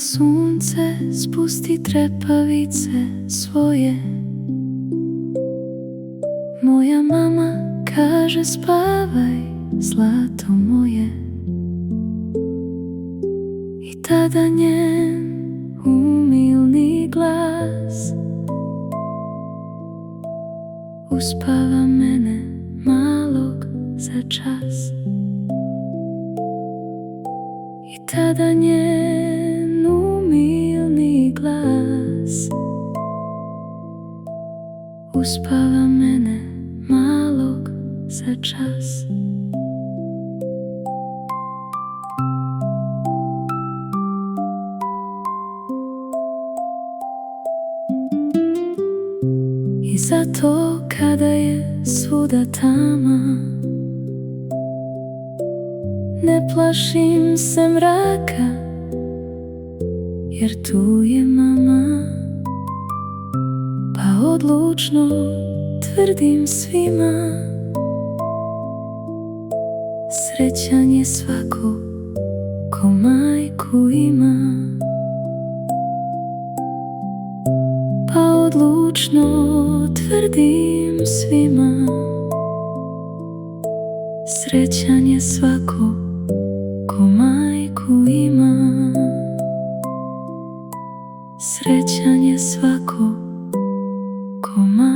sunce spusti trepavice svoje. Moja mama kaže spavaj, zlato moje. I tada njen umilni glas uspava mene malog za čas. I tada njen umilni glas uspava mene malog za čas. I zato kada je svuda tama, ne plašim se mraka, jer tu je mama. Pa odlučno tvrdim svima, srećan je svako ko majku ima. Pa odlučno tvrdim svima, srećan je svako ko majku ima. Srećan je svako ko majku ima.